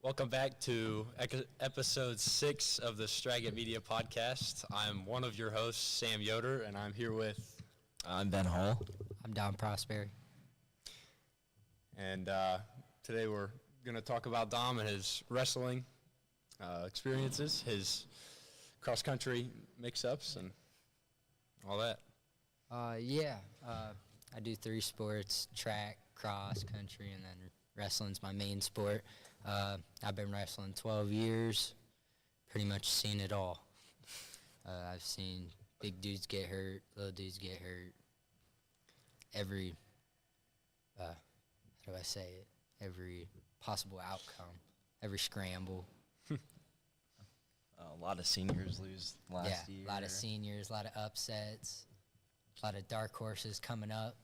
Welcome back to episode 6 of the Straggat Media Podcast. I'm one of your hosts, Sam Yoder, and I'm here with... I'm Ben Hall. I'm Don Prosperi. And today we're going to talk about Dom and his wrestling experiences, his cross-country mix-ups, and all that. I do 3 sports: track, cross country, and then wrestling's my main sport. I've been wrestling 12 years, pretty much seen it all. I've seen big dudes get hurt, little dudes get hurt, every, every possible outcome, every scramble. A lot of seniors lose last year. Yeah, a lot of seniors, a lot of upsets, a lot of dark horses coming up.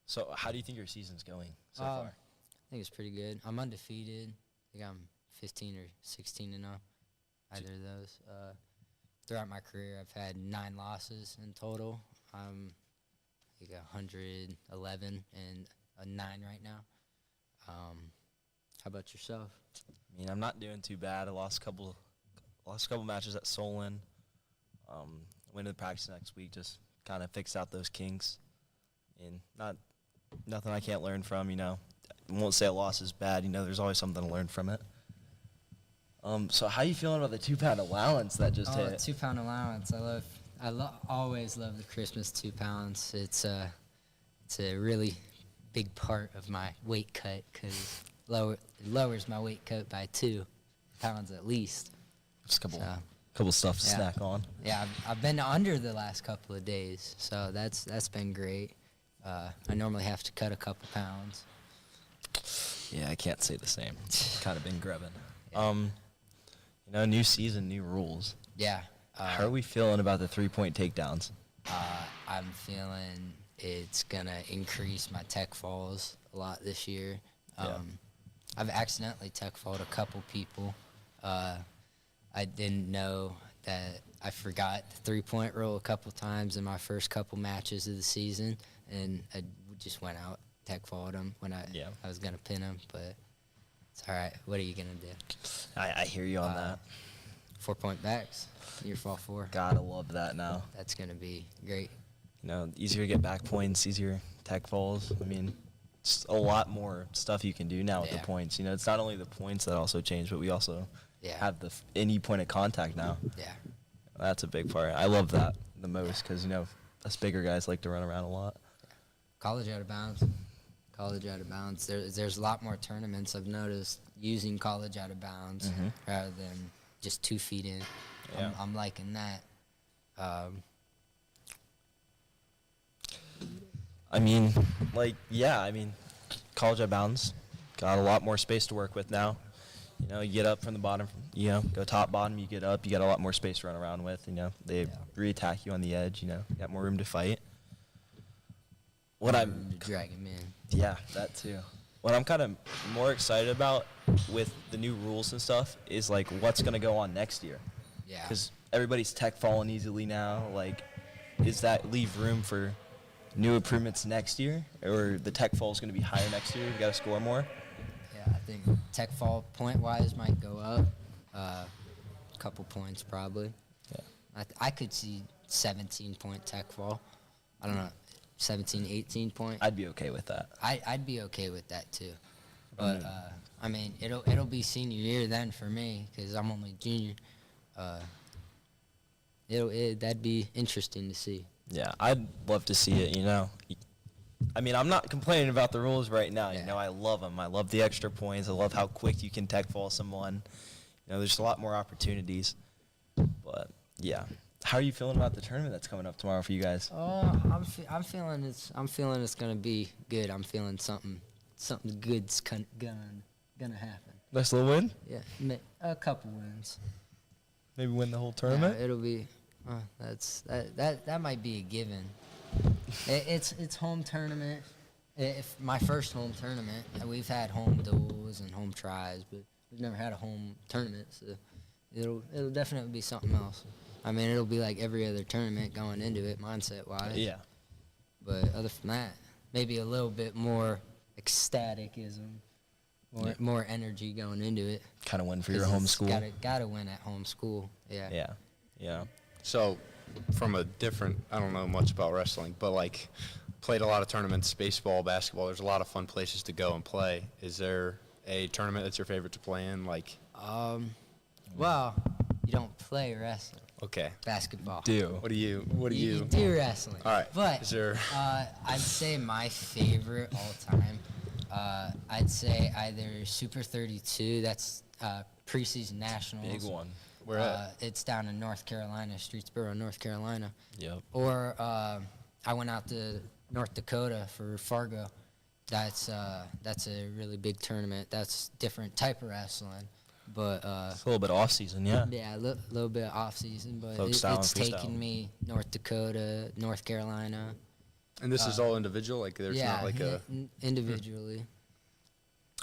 So how do you think your season's going so far? I think it's pretty good. I'm undefeated. I think I'm 15 or 16 and 0, either of those. Throughout my career, I've had 9 losses in total. I'm I think 111 and a 9 right now. How about yourself? I mean, I'm not doing too bad. I lost a couple matches at Solon. Went to the practice next week, just kind of fix out those kinks. And nothing I can't learn from, I won't say a loss is bad. There's always something to learn from it. So how are you feeling about the 2-pound allowance that just hit? 2-pound allowance. Always love the Christmas 2 pounds. It's a really big part of my weight cut because it lowers my weight cut by 2 pounds at least. Just a couple stuff to snack on. Yeah, I've been under the last couple of days, so that's been great. I normally have to cut a couple pounds. Yeah, I can't say the same. Kind of been grubbing. New season, new rules. Yeah. How are we feeling about the 3-point takedowns? I'm feeling it's going to increase my tech falls a lot this year. I've accidentally tech falled a couple people. I didn't know that I forgot the 3-point rule a couple times in my first couple matches of the season, and I just went out, tech falled him when I was going to pin him, but it's all right. What are you going to do? I hear you on that. 4-point backs, near fall 4. Gotta love that now. That's going to be great. Easier to get back points, easier tech falls. I mean, it's a lot more stuff you can do now with the points. It's not only the points that also change, but we also have any point of contact now. Yeah. That's a big part. I love that the most because, us bigger guys like to run around a lot. College out of bounds. There's a lot more tournaments I've noticed using college out of bounds rather than just 2 feet in. Yeah. I'm liking that. College out of bounds got a lot more space to work with now. You get up from the bottom, go top, bottom, you get up, you got a lot more space to run around with, They re-attack you on the edge, you got more room to fight. Drag him in. Yeah, that too. What I'm kind of more excited about with the new rules and stuff is, what's going to go on next year. Yeah. Because everybody's tech falling easily now. Does that leave room for new improvements next year? Or the tech fall is going to be higher next year? We got to score more? Yeah, I think tech fall point-wise might go up. A couple points probably. Yeah. I could see 17-point tech fall. I don't know. 17, 18 point. I'd be okay with that. I'd be okay with that too, but it'll be senior year then for me because I'm only junior. That'd be interesting to see. Yeah, I'd love to see it. I'm not complaining about the rules right now. I love them. I love the extra points. I love how quick you can tech fall someone. There's a lot more opportunities, but yeah. How are you feeling about the tournament that's coming up tomorrow for you guys? I'm feeling it's gonna be good. I'm feeling something good's gonna happen. Nice little win. Yeah, a couple wins. Maybe win the whole tournament. Yeah, it'll be. That might be a given. It's home tournament. If my first home tournament, we've had home duels and home tries, but we've never had a home tournament, so it'll definitely be something else. It'll be like every other tournament going into it, mindset-wise. Yeah. But other than that, maybe a little bit more ecstaticism. more energy going into it. Kind of win for your home school. Gotta win at home school. Yeah. Yeah. So, from a different, I don't know much about wrestling, but like, played a lot of tournaments, baseball, basketball. There's a lot of fun places to go and play. Is there a tournament that's your favorite to play in? Like, well, you don't play wrestling. okay, Basketball. what do you? You do wrestling. All right, but is there? I'd say my favorite all time. I'd say either Super 32. That's preseason nationals. Big one. Where at? It's down in North Carolina, Streetsboro, North Carolina. Yep. Or I went out to North Dakota for Fargo. That's a really big tournament. That's different type of wrestling, but It's a little bit off season, yeah. yeah, a little bit off season. But Folk style it's and freestyle. taken me North Dakota, North Carolina. And this is all individual. Like, there's not like a. Individually.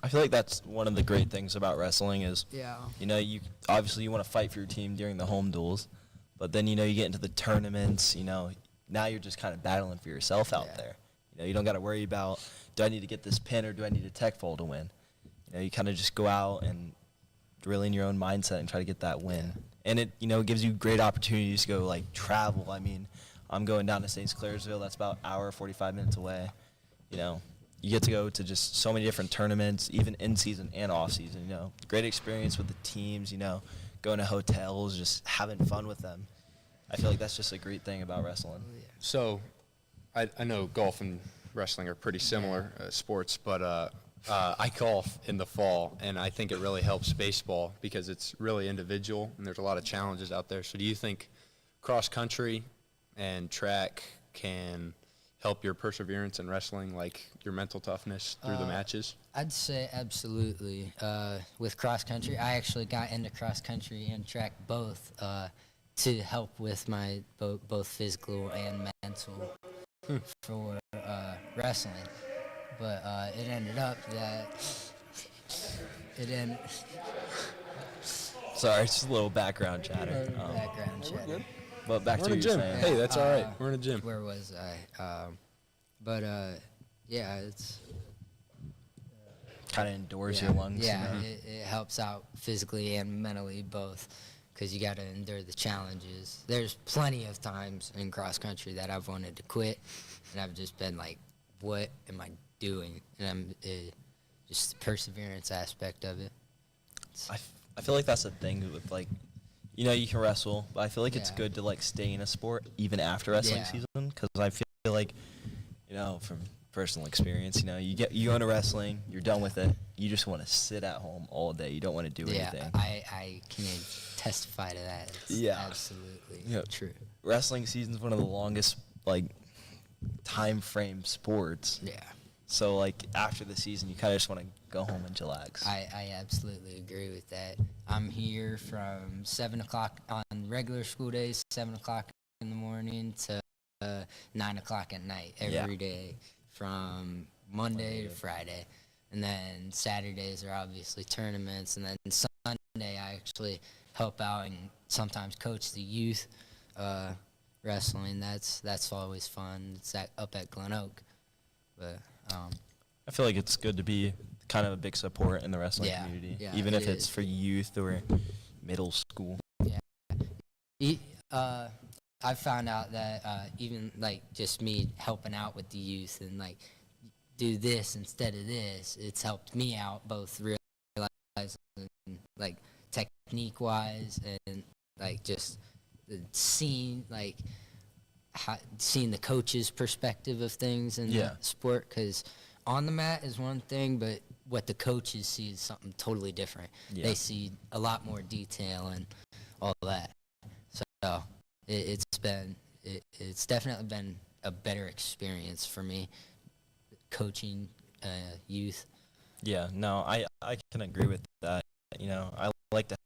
I feel like that's one of the great things about wrestling is, Yeah. you know, you obviously you want to fight for your team during the home duels, but then, you know, you get into the tournaments, you know, now you're just kind of battling for yourself out there. You know, you don't got to worry about, do I need to get this pin or do I need a tech fall to win? You know, you kind of just go out and really in your own mindset and try to get that win. And it, you know, gives you great opportunities to go, like, travel. I mean, I'm going down to St. Clairsville. That's about an hour, 45 minutes away. You know, you get to go to just so many different tournaments, even in season and off season, you know. Great experience with the teams, you know, going to hotels, just having fun with them. I feel like that's just a great thing about wrestling. So, I know golf and wrestling are pretty similar sports, but I golf in the fall, and I think it really helps baseball because it's really individual, and there's a lot of challenges out there. So do you think cross country and track can help your perseverance in wrestling, like your mental toughness through the matches? I'd say absolutely. With cross country, I actually got into cross country and track both to help with my both physical and mental for wrestling. But it ended up that Sorry, it's just a little background chatter. background chatter. But back We're to in a what you're gym. saying. Hey, that's all right. We're in a gym. Where was I? Yeah, it's Kind of endures your lungs. Yeah, you know? it helps out physically and mentally both, because you got to endure the challenges. There's plenty of times in cross country that I've wanted to quit, and I've just been like, "What am I doing?" And just the perseverance aspect of it. I feel like that's the thing with, like, you know, you can wrestle, but I feel like it's Yeah. good to, like, stay in a sport even after wrestling Yeah. season, because I feel like, you know, from personal experience, you know, you go into wrestling, you're done with it, you just want to sit at home all day. You don't want to do anything. I can testify to that. It's Yeah. absolutely Yep. true. Wrestling season's one of the longest, like, time frame sports. Yeah. So, like, after the season, you kind of just want to go home and chillax. I absolutely agree with that. I'm here from 7 o'clock on regular school days, 7 o'clock in the morning to 9 o'clock at night every day from Monday to Friday. And then Saturdays are obviously tournaments. And then Sunday I actually help out and sometimes coach the youth wrestling. That's always fun. It's up at Glen Oak. But I feel like it's good to be kind of a big support in the wrestling community, even if it's for youth or middle school. I found out that even like just me helping out with the youth and like do this instead of this, it's helped me out both realizing like technique wise and like just seeing the coach's perspective of things in the sport, because on the mat is one thing, but what the coaches see is something totally different. They see a lot more detail and all that. So it's definitely been a better experience for me coaching youth. Yeah, no, I can agree with that. You know, I like to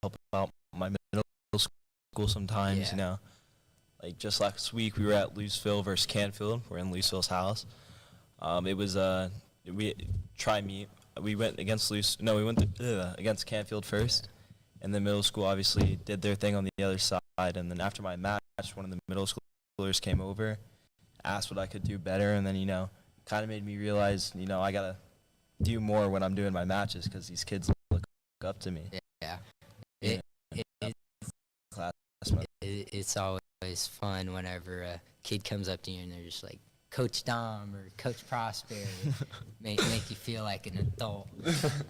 help out my middle school sometimes, you know. Like just last week, we were at Louisville versus Canfield. We're in Louisville's house. It was try meet. We went against against Canfield first, and then middle school obviously did their thing on the other side. And then after my match, one of the middle schoolers came over, asked what I could do better, and then, you know, kind of made me realize, you know, I gotta do more when I'm doing my matches because these kids look up to me. Yeah. Yeah. It's always fun whenever a kid comes up to you and they're just like, Coach Dom or Coach Prosperi. make you feel like an adult.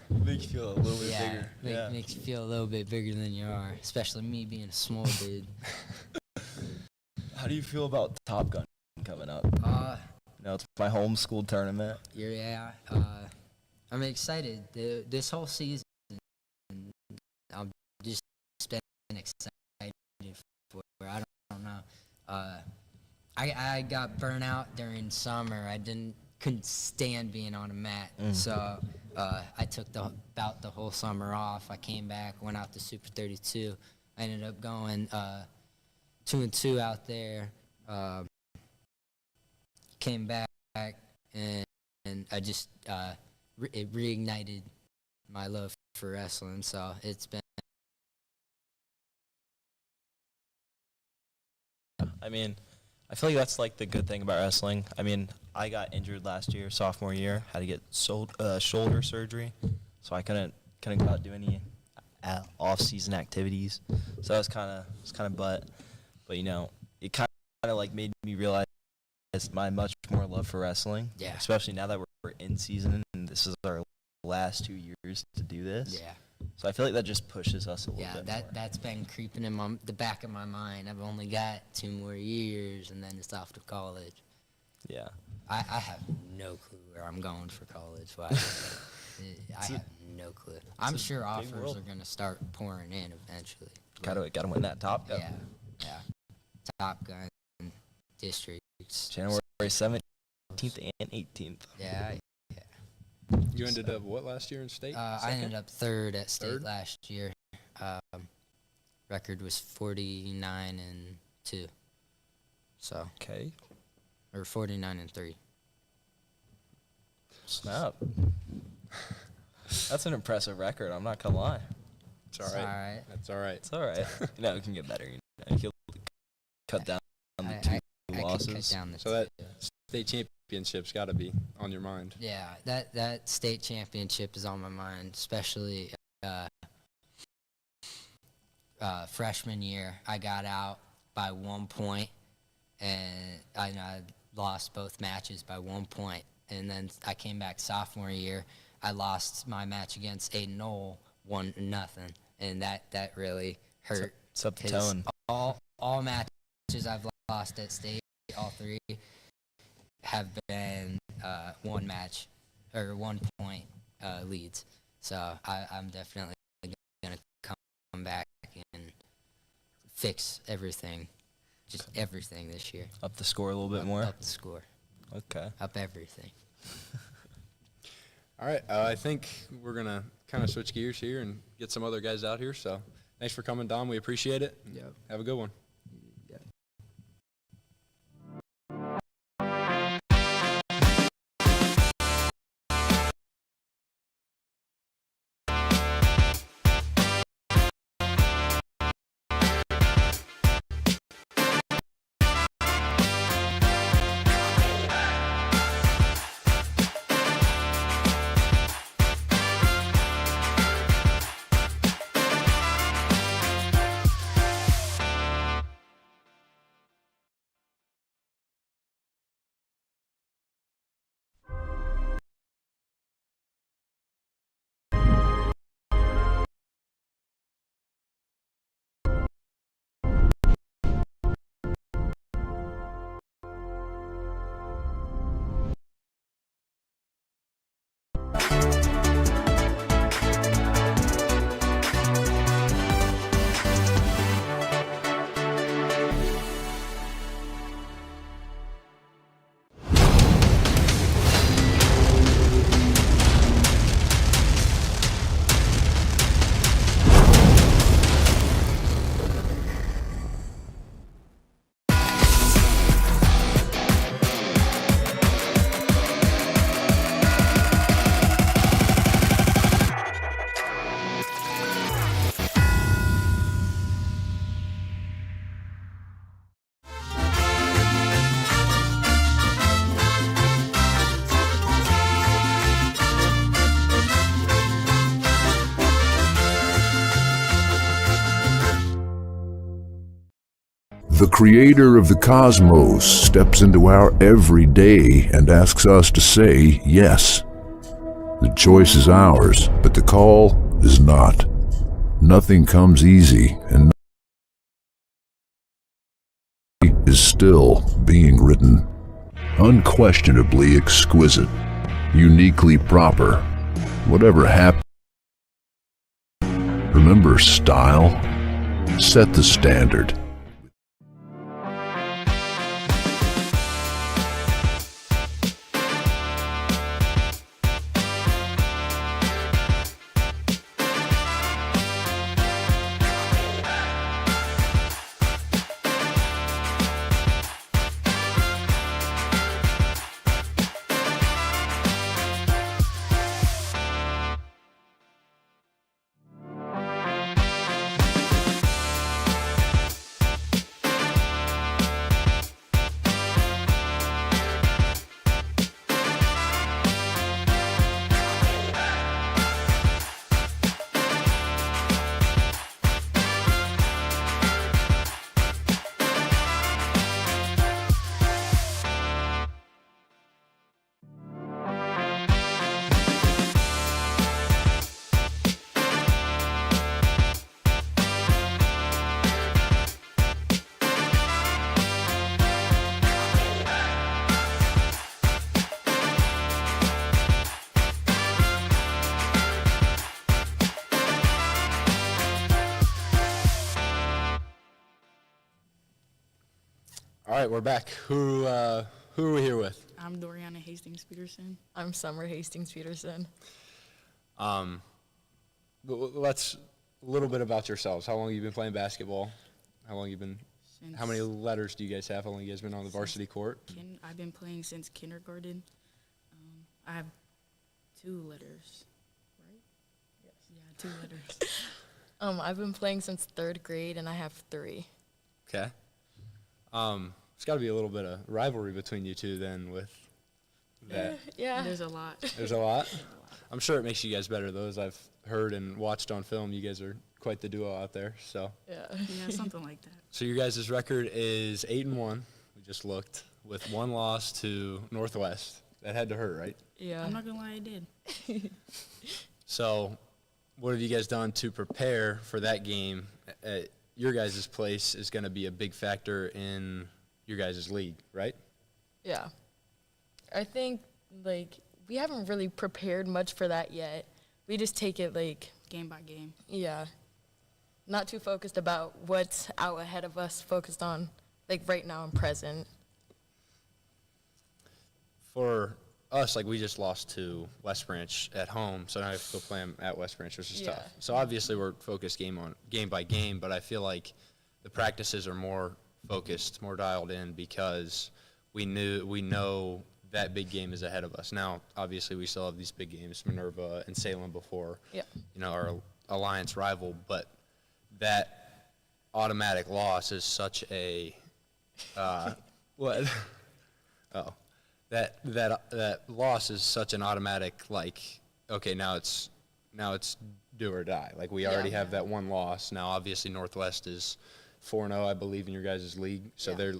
Make you feel a little bit bigger. Makes you feel a little bit bigger than you are, especially me being a small dude. How do you feel about Top Gun coming up? It's my homeschool tournament. I'm excited. This whole season, I've just been excited for. I don't know. I got burnt out during summer. Couldn't stand being on a mat. So I took about the whole summer off. I came back, went out to Super 32. I ended up going 2-2 out there. Came back and I just it reignited my love for wrestling. So it's been. I mean, I feel like that's like the good thing about wrestling. I mean, I got injured last year, sophomore year, had to get shoulder surgery, so I couldn't go out and do any off-season activities. So that was kind of but you know, it kind of like made me realize my much more love for wrestling. Yeah. Especially now that we're in season and this is our last 2 years to do this. Yeah. So I feel like that just pushes us a little bit more. That's been creeping in the back of my mind. I've only got 2 more years, and then it's off to college. Yeah. I have no clue where I'm going for college. I have no clue. I'm sure offers are going to start pouring in eventually. Gotta win that Top Gun. Yeah. Top Gun districts. January 17th and 18th. Yeah. You ended up what last year in state? I ended up third at state Third? last year. Record was 49-2. So. Okay. Or 49-3. Snap. That's an impressive record. I'm not gonna lie. It's all right. That's all right. It's all right. It can get better. You'll cut down the two losses. Could cut down the So that state championship's got to be on your mind. Yeah, that state championship is on my mind, especially freshman year. I got out by 1 point, and I lost both matches by 1 point. And then I came back sophomore year. I lost my match against Aiden Knoll 1-0, and that really hurt. It's up the tone. All matches I've lost at state, all 3, have been 1 match or 1 point leads. So I'm definitely going to come back and fix everything, just everything this year. Up the score a little bit more? Up the score. Okay. Up everything. All right. I think we're going to kind of switch gears here and get some other guys out here. So thanks for coming, Dom. We appreciate it. Yep. Have a good one. The creator of the cosmos steps into our everyday and asks us to say yes. The choice is ours, but the call is not. Nothing comes easy, and is still being written. Unquestionably exquisite, uniquely proper. Whatever happens, remember style? Set the standard. All right, we're back. Who are we here with? I'm Doriana Hastings-Peterson. I'm Summer Hastings-Peterson. Let's a little bit about yourselves. How long have you been playing basketball? How long you been? How many letters do you guys have? How long you guys been on the varsity court? I've been playing since kindergarten. I have 2 letters, right? Yes. Yeah, 2 letters. I've been playing since 3rd grade, and I have 3. Okay. There's got to be a little bit of rivalry between you two then with that. Yeah. There's a lot. There's a lot. I'm sure it makes you guys better, though, as I've heard and watched on film. You guys are quite the duo out there. So, Yeah. Yeah, something like that. so your guys' record is 8-1. We just looked with 1 loss to Northwest. That had to hurt, right? Yeah. I'm not going to lie, I did. So, what have you guys done to prepare for that game? Your guys' place is going to be a big factor in your guys' league, right? Yeah. I think, we haven't really prepared much for that yet. We just take it, Game by game. yeah, not too focused about what's out ahead of us, focused on, right now and present. For us, we just lost to West Branch at home, so now I have to go play them at West Branch, which is Yeah. tough. So obviously we're focused game by game, but I feel like the practices are more focused, more dialed in because we know that big game is ahead of us. Now, obviously, we still have these big games, Minerva and Salem before, Yeah. Our alliance rival, but that automatic loss is such a what? Oh. That loss is such an automatic, okay, now it's do or die. We already have that 1 loss. Now, obviously, Northwest is 4-0, I believe, in your guys' league. So Yeah.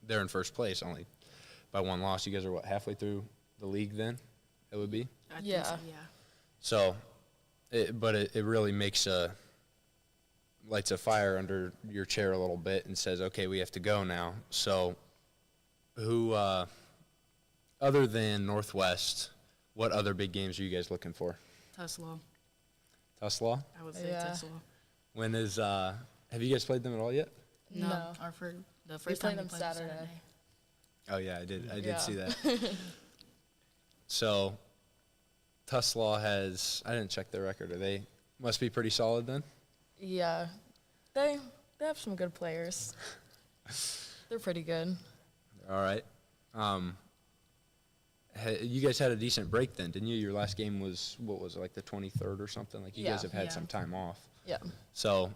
they're in first place only by 1 loss. You guys are, halfway through the league then? It would be? I think Yeah. so, yeah. So, it really lights a fire under your chair a little bit and says, okay, we have to go now. So, who, other than Northwest, what other big games are you guys looking for? Tuslaw. Tuslaw? I would say Yeah. Tuslaw. When is, have you guys played them at all yet? No. No. The We first played time them we played Saturday. Oh, yeah, I did Yeah. see that. So, Tuslaw I didn't check their record. Must be pretty solid then? Yeah. They have some good players. They're pretty good. All right. You guys had a decent break then, didn't you? Your last game was, what was it, the 23rd or something? You guys Yeah. have had Yeah. some time off. Yeah. So,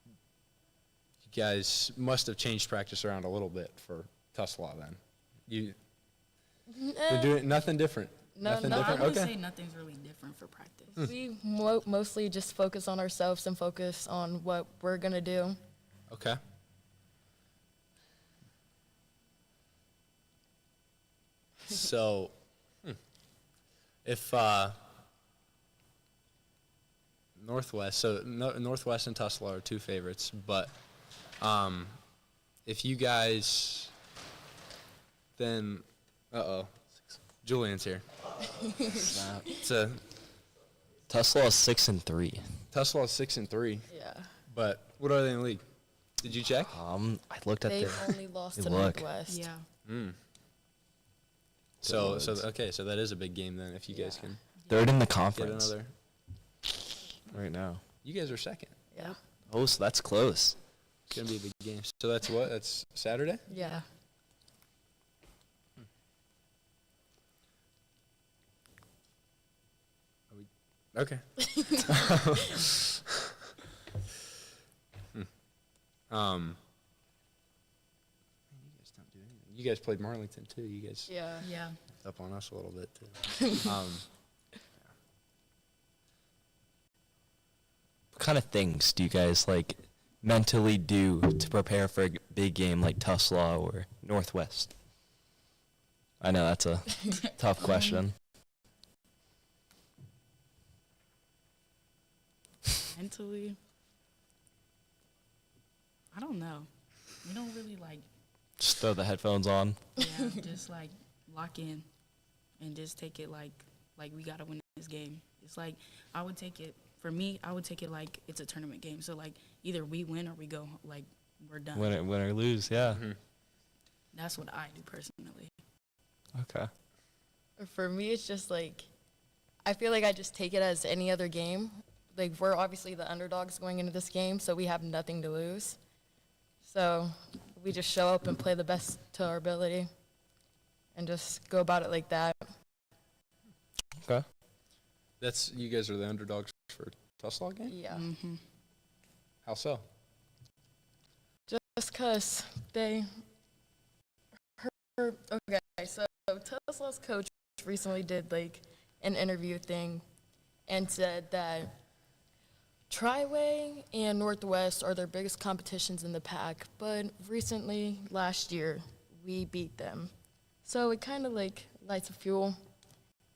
you guys must have changed practice around a little bit for Tuslaw then. They're doing nothing different. No, Nothing no, I different? would Okay. say nothing's really different for practice. We mostly just focus on ourselves and focus on what we're going to do. Okay. So, if Northwest, so Northwest and Tulsa are 2 favorites, but if you guys, then, Julian's here. So Tesla is 6-3. Tesla is 6-3, Yeah. but what are they in the league? Did you check? I looked at They've their. only lost Hey, to look. Northwest. Yeah. So okay, so that is a big game then. If you guys can Third in the get conference another, right now. you guys are second. Yeah. Oh, so that's close. It's gonna be a big game. So that's what? That's Saturday. Yeah. Okay. You guys don't do anything. You guys played Marlington too. You guys Yeah. Yeah. up on us a little bit too. What kind of things do you guys like mentally do to prepare for a big game like Tesla or Northwest? I know that's a tough question. Mentally, I don't know. We don't really like, Just throw the headphones on. yeah, just like lock in and just take it like we gotta win this game. It's like I would take it for me. I would take it like it's a tournament game. So like either we win or we go like we're done. Win or lose, yeah. That's what I do personally. Okay. For me, it's just like, I feel like I just take it as any other game. Like, we're obviously the underdogs going into this game, so we have nothing to lose. So we just show up and play the best to our ability and just go about it like that. Okay. That's you guys are the underdogs for Tesla game. Yeah. Mm-hmm. How so? Just because they heard, okay, so Tesla's coach recently did like an interview thing and said that Triway and Northwest are their biggest competitions in the pack, but recently, last year, we beat them. So it kind of like lights a fuel.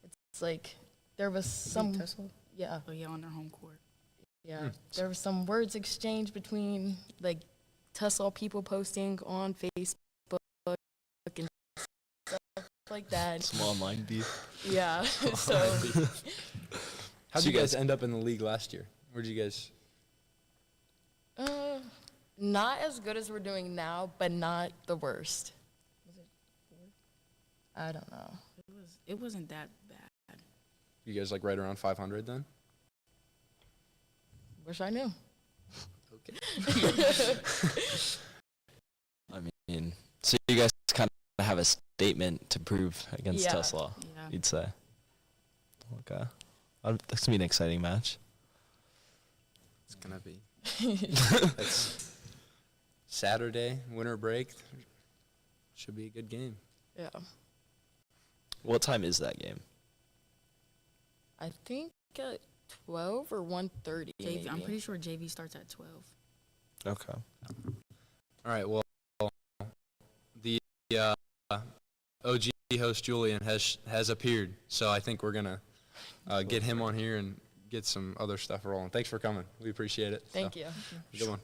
It's like there was some, Tesla? yeah, Oh yeah, on their home court. yeah. There was some words exchanged between like Tesla people posting on Facebook and stuff like that. Some online beef. Yeah. So How So did you you guys guys- end up in the league last year? Where'd you guys? not as good as we're doing now, but not the worst. I don't know. It wasn't that bad. You guys like right around 500 then? Wish I knew. Okay. I mean, so you guys kind of have a statement to prove against Yeah. Tesla, Yeah. you'd say. Okay. That's going to be an exciting match. It's gonna be. It's Saturday, winter break. Should be a good game. Yeah. What time is that game? I think at 12 or 1:30. JV, I'm maybe. pretty sure JV starts at 12. Okay. All right. Well, the OG host Julian has appeared, so I think we're gonna get him on here and get some other stuff rolling. Thanks for coming. We appreciate it. Thank you. Good one.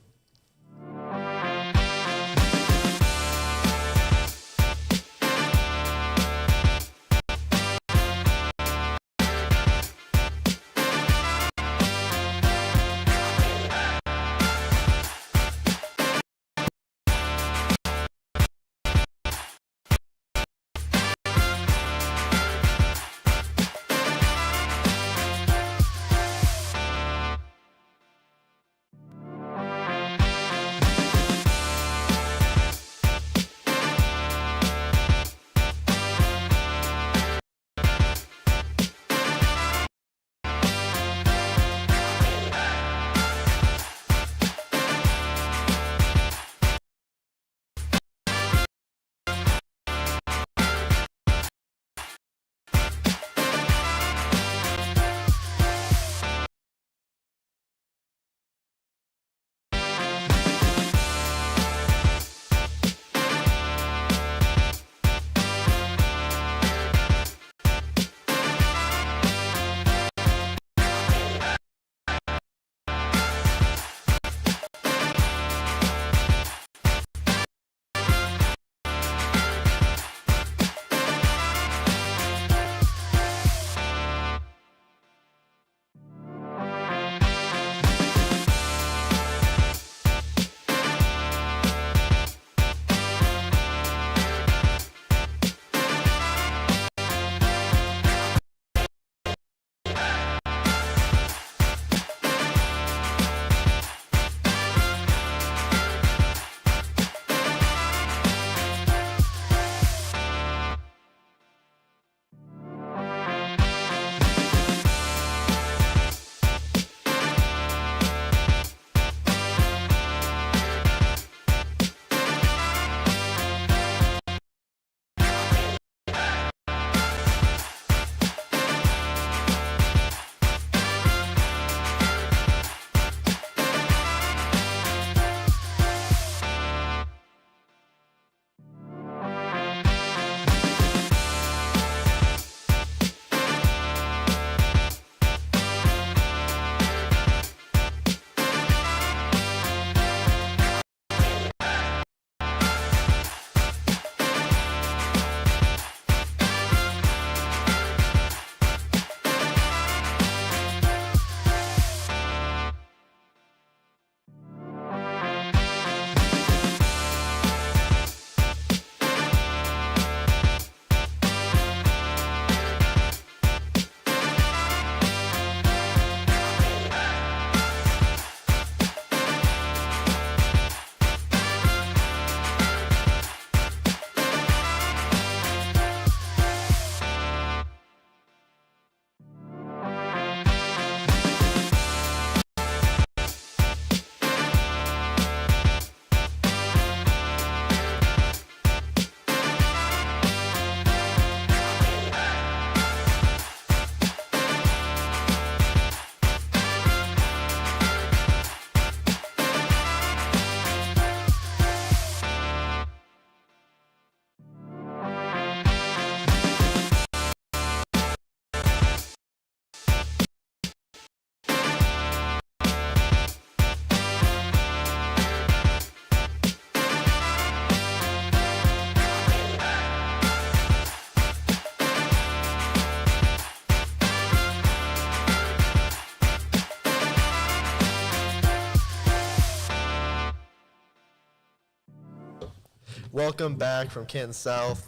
welcome back from Canton South.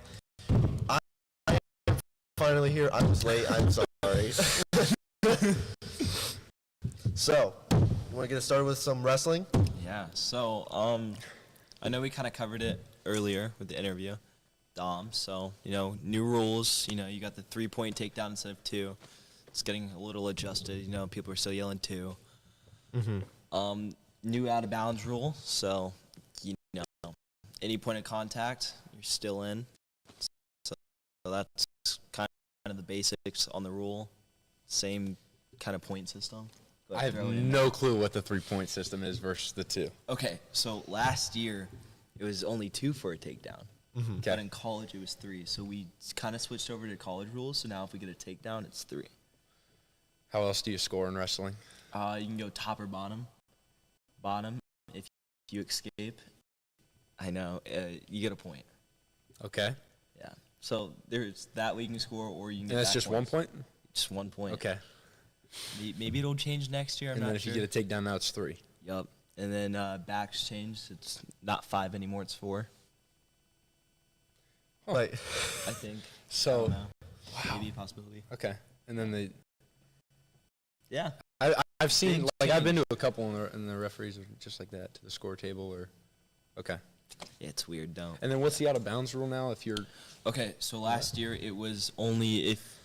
I am finally here. I was late. I'm sorry. So, you want to get us started with some wrestling? Yeah. So, I know we kind of covered it earlier with the interview, Dom. So, new rules. You got the 3-point takedown instead of 2. It's getting a little adjusted. People are still yelling 2. Mm-hmm. New out of bounds rule. So, any point of contact, you're still in. So that's kind of the basics on the rule. Same kind of point system. I have no clue what the 3-point system is versus the 2. Okay, so last year it was only 2 for a takedown. Mm-hmm. But in college it was 3. So we kind of switched over to college rules. So now if we get a takedown, it's 3. How else do you score in wrestling? You can go top or bottom. Bottom, if you escape, I know, you get a point. Okay. Yeah. So there's that way you can score, or you can get And that's back just points. 1 point? Just 1 point. Okay. Maybe it'll change next year. I'm And not then if sure. you get a takedown, now it's 3. Yup. And then backs changed. It's not 5 anymore. It's 4. Like, I think. So, I don't know. Maybe a possibility. okay. And then Yeah. I've seen, Big I've been change. to a couple and the referees are just like that, to the score table or, okay. Yeah, it's weird, though. And then what's the out of bounds rule now if you're, Okay, so last year it was only if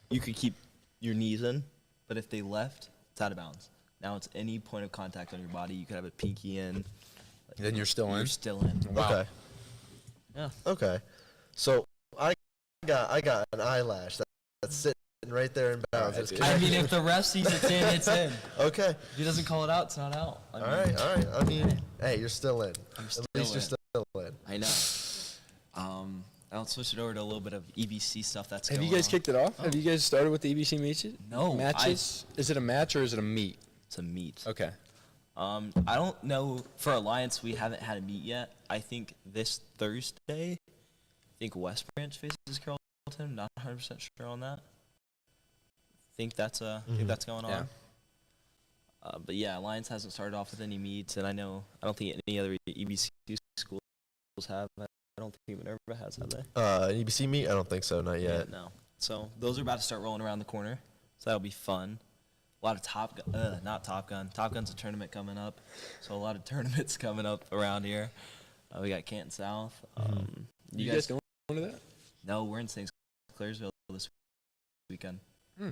you could keep your knees in, but if they left, it's out of bounds. Now it's any point of contact on your body. You could have a pinky in. then you're still in? You're still in. Wow. okay. Yeah. Okay. So, I got an eyelash that's sitting right there in bounds. All right, It's dude. I mean, connected. if the ref sees it's in, it's in. Okay. If he doesn't call it out, it's not out. All right. I mean, hey, you're still in. I'm At still least you're in. still in. I know. I'll switch it over to a little bit of EBC stuff that's Have going you guys on. kicked it off? Have you guys started with the EBC matches? Is it a match or is it a meet? It's a meet. Okay. I don't know. For Alliance, we haven't had a meet yet. I think this Thursday, West Branch faces Carrollton. Not 100% sure on that. Think that's going on. Yeah. But yeah, Alliance hasn't started off with any meets, and I don't think any other EBC schools have. I don't think Minerva has, have they? An EBC meet? I don't think so. Not yet. No. So those are about to start rolling around the corner. So that'll be fun. A lot of not Top Gun. Top Gun's a tournament coming up. So a lot of tournaments coming up around here. We got Canton South. You guys going to that? No, we're in St. Clairsville this weekend. Hmm.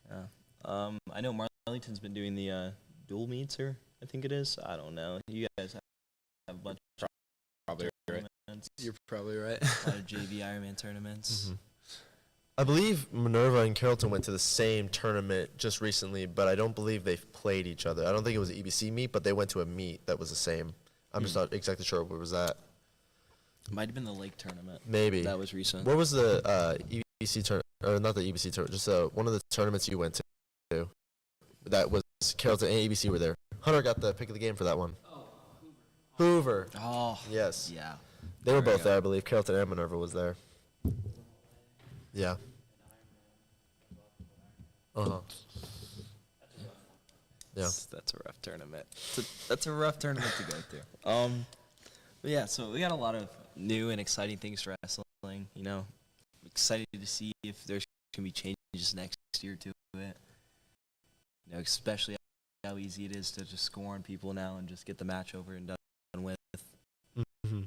Yeah. I know Marlington's been doing the dual meets, or I think it is. I don't know. You guys have a bunch of Probably right. tournaments. You're probably right. A lot of JV Ironman tournaments. Mm-hmm. I believe Minerva and Carrollton went to the same tournament just recently, but I don't believe they've played each other. I don't think it was an EBC meet, but they went to a meet that was the same. I'm just not exactly sure where was that. Might have been the Lake tournament. Maybe. That was recent. Where was the EBC tournament, or not the EBC tournament, just one of the tournaments you went to? That was Carrollton and EBC were there. Hunter got the pick of the game for that one. Oh, Hoover. Oh. Yes. Yeah. They were There we both go. there, I believe. Carrollton and Minerva was there. Yeah. Uh-huh. Yeah. That's a rough tournament. That's a rough tournament to go through. But yeah, so we got a lot of new and exciting things for wrestling. Excited to see if there's going to be changes next year to it. Especially how easy it is to just score on people now and just get the match over and done with. Mm-hmm.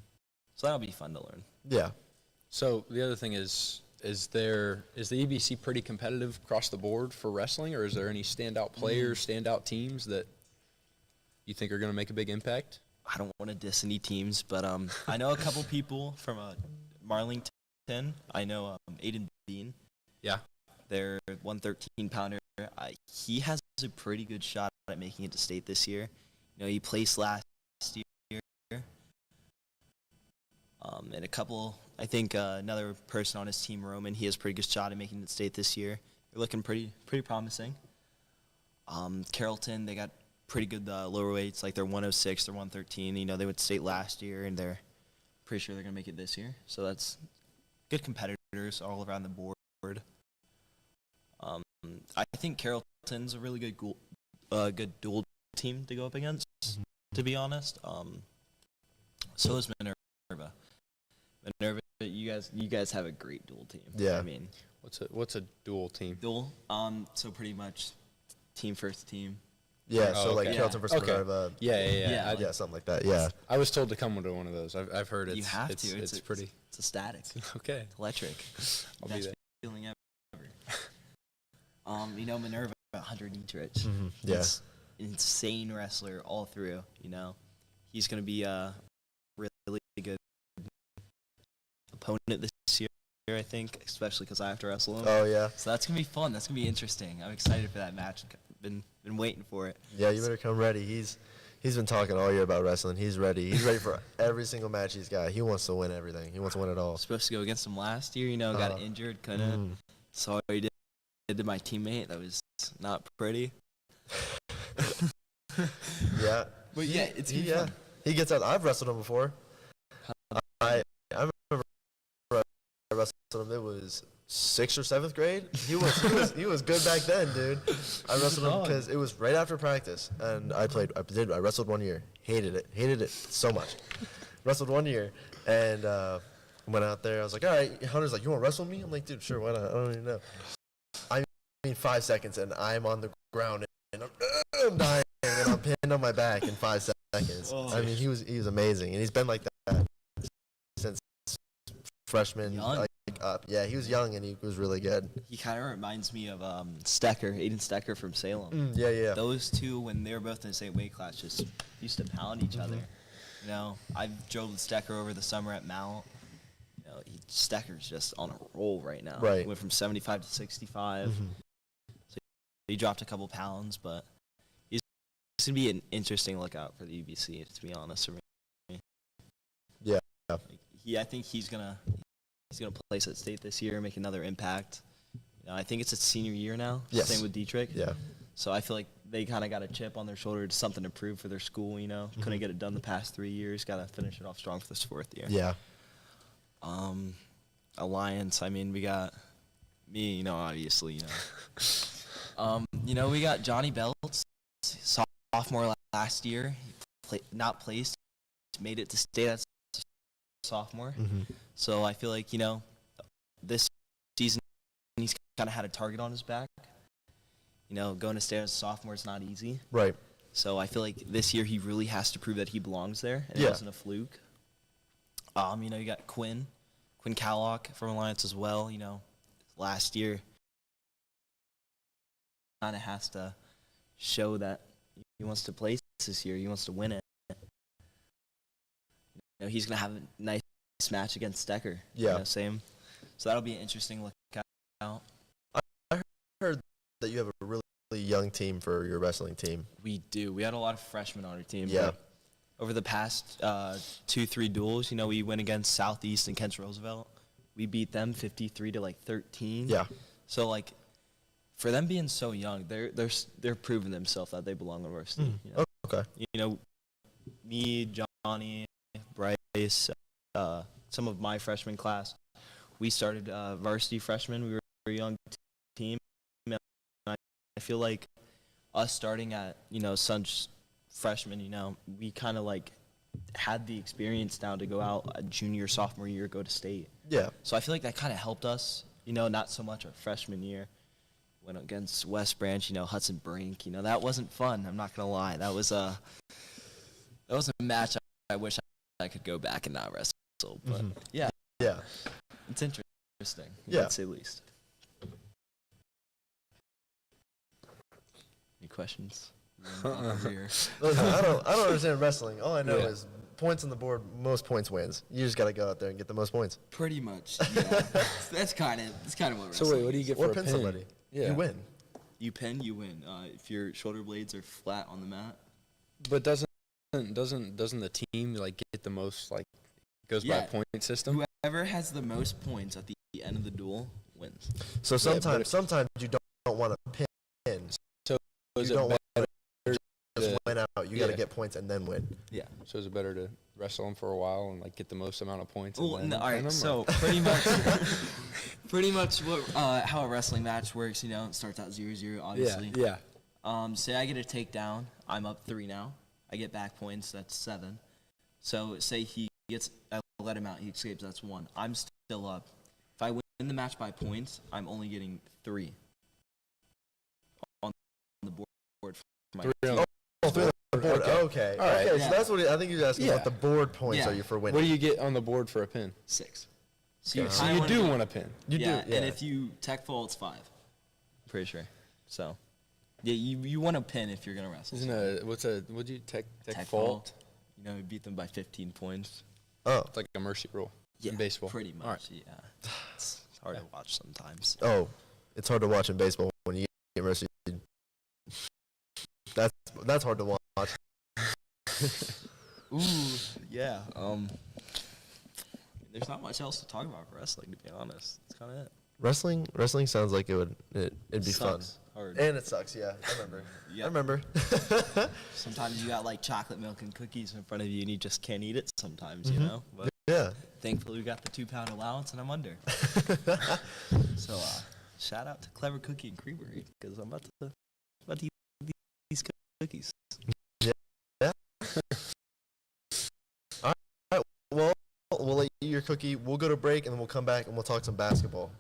So that'll be fun to learn. Yeah. So the other thing is the EBC pretty competitive across the board for wrestling, or is there any standout players, standout teams that you think are going to make a big impact? I don't want to diss any teams, but I know a couple people from Marlington. I know Aiden Bean. Yeah. Their 113-pounder. He has a pretty good shot at making it to state this year. He placed last year. And a couple, I think another person on his team, Roman, he has a pretty good shot at making it to state this year. They're looking pretty promising. Carrollton, they got pretty good lower weights, like they're 106, they're 113. They went to state last year, and they're pretty sure they're going to make it this year. So that's good competitors all around the board. I think Carrollton's a really good dual team to go up against, to be honest. So is Minerva. Minerva, you guys have a great dual team. Yeah. I mean, What's a dual team? dual. So pretty much team first team. Yeah, Oh, so like okay. Carrollton versus Okay. Minerva. Yeah. Yeah, Yeah, something like that. Yeah. I was told to come to one of those. I've heard it's You have it's, to. It's pretty It's ecstatic. okay. Electric. I'll be Best there. feeling ever. Minerva, Hunter Dietrich. Yeah. He's an insane wrestler all through. He's gonna be a really good opponent this year, I think, especially because I have to wrestle him. Oh yeah. So that's gonna be fun. That's gonna be interesting. I'm excited for that match. Been waiting for it. Yeah, you better come ready. He's been talking all year about wrestling. He's ready. He's ready for every single match he's got. He wants to win everything. He wants to win it all. Supposed to go against him last year. Got injured, couldn't. So he did to my teammate. That was not pretty. Yeah. But yeah, it's gonna be fun. He gets out. I've wrestled him before. I remember I wrestled him. It was 6th or 7th grade. He was good back then, dude. I wrestled him because it was right after practice, and I wrestled 1 year. Hated it so much. Wrestled 1 year, and went out there. I was like, all right. Hunter's like, you want to wrestle me? I'm like, dude, sure, why not? I don't even know. I mean, 5 seconds, and I'm on the ground, and I'm dying, and I'm pinned on my back in 5 seconds. I mean, he was amazing, and he's been like that since freshman. Young. Yeah, he was young, and he was really good. He kind of reminds me of Aiden Stecker from Salem. Yeah. Those two, when they were both in the same weight class, just used to pound each other. I drove with Stecker over the summer at Mount. Stecker's just on a roll right now. Right. He went from 75 to 65. So he dropped a couple pounds, but he's going to be an interesting lookout for the UBC, to be honest with me. Yeah. I think he's gonna place at state this year, make another impact. I think it's its senior year now. Yes. Same with Dietrich. Yeah. So I feel like they kind of got a chip on their shoulder, something to prove for their school. Couldn't get it done the past 3 years. Got to finish it off strong for this 4th year. Yeah. Alliance. I mean, we got me. Obviously. We got Johnny Belts, sophomore last year. Not placed, made it to state as a sophomore. So I feel like this season he's kind of had a target on his back. Going to state as a sophomore is not easy. Right. So I feel like this year he really has to prove that he belongs there, and Yeah. it wasn't a fluke. You got Quinn Callock from Alliance as well. Last year kind of has to show that he wants to place this year. He wants to win it. He's gonna have a nice match against Stecker. Yeah. Same. So that'll be an interesting look out. I heard that you have a really young team for your wrestling team. We do. We had a lot of freshmen on our team. Yeah. but over the past 2-3 duels, we went against Southeast and Kent Roosevelt. We beat them 53 to 13. Yeah. So for them being so young, they're proving themselves that they belong on varsity. Oh, okay. Me, Johnny, Bryce, some of my freshman class, we started varsity freshmen. We were a young team. And I feel like us starting at such freshmen, we kind of had the experience now to go out a junior, sophomore year, go to state. Yeah. So I feel like that kind of helped us, not so much our freshman year. Went against West Branch, Hudson Brink. That wasn't fun. I'm not going to lie. That was a match I wish I could go back and not wrestle. But yeah, it's interesting. Yeah. To say the least. Any questions? Here. Listen, I don't understand wrestling. All I know is points on the board, most points wins. You just got to go out there and get the most points. Pretty much. Yeah. that's kind of what wrestling. So wait, what do you get Or for a pin pin? somebody. Yeah. You win. You pin, you win. If your shoulder blades are flat on the mat. But doesn't the team get the most goes by Yeah. a point system? Whoever has the most points at the end of the duel wins. So sometimes you don't want to pin. So You is it don't want better to just to- win out. You got to Yeah. get points and then win. Yeah. So is it better to wrestle them for a while and get the most amount of points? Well, and then all pin right. 'em, So or- pretty much what how a wrestling match works. It starts out 0-0, obviously. yeah. Say I get a takedown, I'm up 3 now. I get back points. That's 7. So say he I let him out. He escapes. That's 1. I'm still up. If I win the match by points, I'm only getting 3 on the board for my 3 on team. Oh, 3 on the board. Okay. All right. Okay, Yeah. so that's what I think you're asking. Yeah. What the board points Yeah. are you for winning? What do you get on the board for a pin? 6. So kinda you wanna do be- want a pin. You yeah, do. Yeah. and if you tech fall, it's 5. Pretty sure. So, yeah, you want a pin if you're gonna wrestle. What'd you tech fault? You know, you beat them by 15 points. oh. It's like a mercy rule in baseball. Pretty much. All right. Yeah. It's hard to watch sometimes. Oh, it's hard to watch in baseball when you get mercy. That's hard to watch. Ooh, yeah. There's not much else to talk about for wrestling, to be honest. It's kind of it. Wrestling sounds like it'd be fun. Sucks hard. And it sucks. Yeah, I remember. Yeah. I remember. Sometimes you got like chocolate milk and cookies in front of you, and you just can't eat it. Sometimes, you know. But Yeah. thankfully, we got the 2-pound allowance, and I'm under. So, shout out to Clever Cookie and Creamery because I'm about to eat these cookies. All right. Well, we'll let you eat your cookie. We'll go to break and then we'll come back and we'll talk some basketball.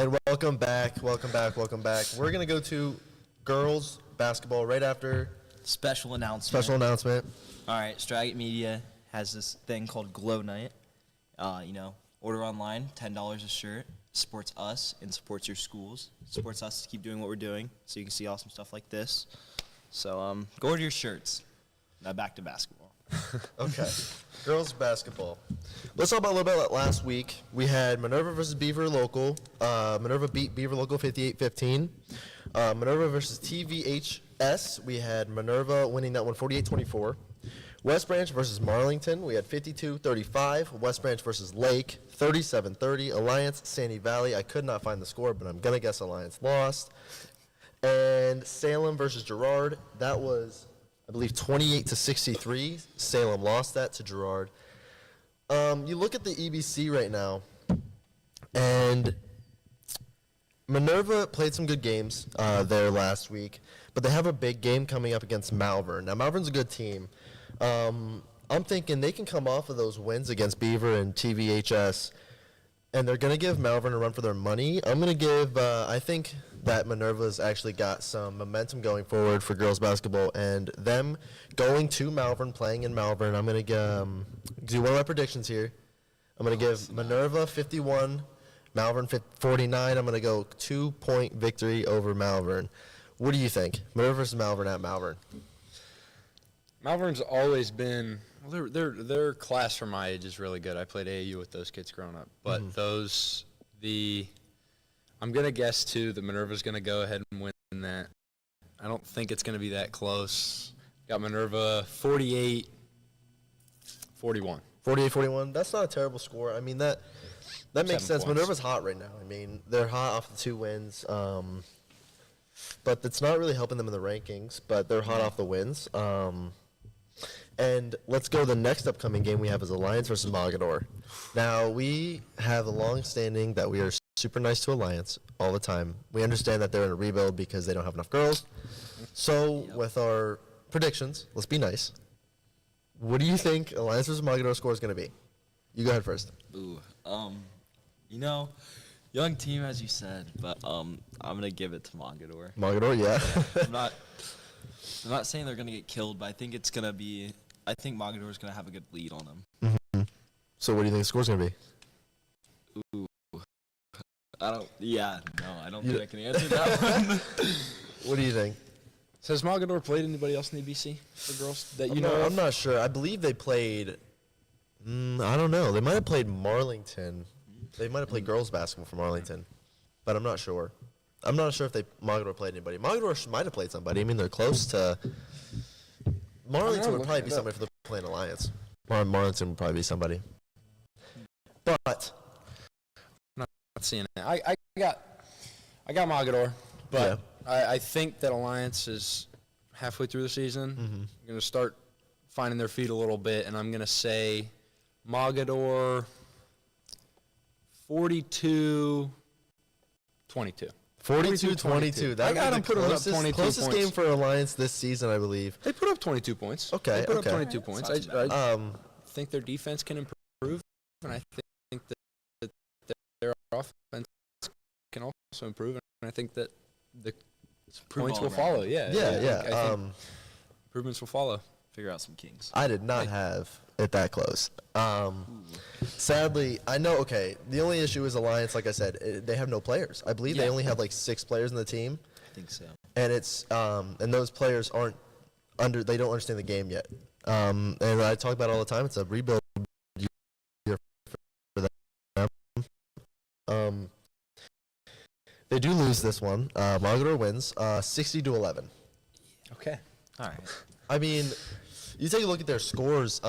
And welcome back. We're going to go to girls basketball right after Special announcement. All right, Straggat Media has this thing called Glow Night. Order online, $10 a shirt. Supports us and supports your schools. Supports us to keep doing what we're doing, so you can see awesome stuff like this. So go order your shirts. Now back to basketball. Okay. Girls basketball. Let's talk about a little bit about last week. We had Minerva versus Beaver Local. Minerva beat Beaver Local 58-15. Minerva versus TVHS. We had Minerva winning that one 48-24. West Branch versus Marlington. We had 52-35. West Branch versus Lake 37-30. Alliance Sandy Valley. I could not find the score, but I'm going to guess Alliance lost. And Salem versus Girard. That was, I believe, 28-63. Salem lost that to Girard. You look at the EBC right now, and Minerva played some good games there last week, but they have a big game coming up against Malvern. Now, Malvern's a good team. I'm thinking they can come off of those wins against Beaver and TVHS, and they're going to give Malvern a run for their money. I'm going to give, I think that Minerva's actually got some momentum going forward for girls basketball, and them going to Malvern, playing in Malvern, I'm going to do one of my predictions here. I'm going to give Minerva 51, Malvern 49. I'm going to go 2-point victory over Malvern. What do you think? Minerva versus Malvern at Malvern. Malvern's always been, well, their class for my age is really good. I played AAU with those kids growing up. But I'm going to guess, too, that Minerva's going to go ahead and win that. I don't think it's going to be that close. Got Minerva 48-41. 48-41. That's not a terrible score. I mean, that makes sense. Points. Minerva's hot right now. I mean, they're hot off the 2 wins. But it's not really helping them in the rankings, but they're hot off the wins. And let's go to the next upcoming game we have is Alliance versus Mogador. Now, we have a long-standing that we are super nice to Alliance all the time. We understand that they're in a rebuild because they don't have enough girls. So, with our predictions, let's be nice. What do you think Alliance versus Mogador score is going to be? You go ahead first. Ooh, young team, as you said, but I'm going to give it to Mogador. Mogador, yeah. I'm not saying they're going to get killed, but I think I think Mogador's going to have a good lead on them. Mm-hmm. So what do you think the score's going to be? Ooh. I don't think I can answer that one. What do you think? So has Mogador played anybody else in the EBC for girls that you know of? I'm not sure. I believe they played, I don't know. They might have played Marlington. They might have played girls basketball for Marlington, but I'm not sure. I'm not sure if Mogador played anybody. Mogador might have played somebody. I mean, they're close to. Marlington would probably be somebody for the playing Alliance. Marlington would probably be somebody. But I'm not seeing it. I got Mogador, but I think that Alliance is halfway through the season. Mm-hmm. Going to start finding their feet a little bit, and I'm going to say Mogador 42-22. 42-22. That I got was them put up 22 closest points. game for Alliance this season, I believe. They put up 22 points. Okay, They put okay. up 22 points. That's not too bad. I think their defense can improve, and I think that their offense can also improve, and I think that the points will follow. Yeah. I think improvements will follow. Figure out some kings. I did not have it that close. Sadly, I know, okay, the only issue is Alliance, like I said, they have no players. I believe they only have like 6 players in the team. I think so. And it's and those players they don't understand the game yet. And I talk about it all the time. It's a rebuild year for them. They do lose this one. Mogador wins 60-11. Okay. All right. I mean, you take a look at their scores.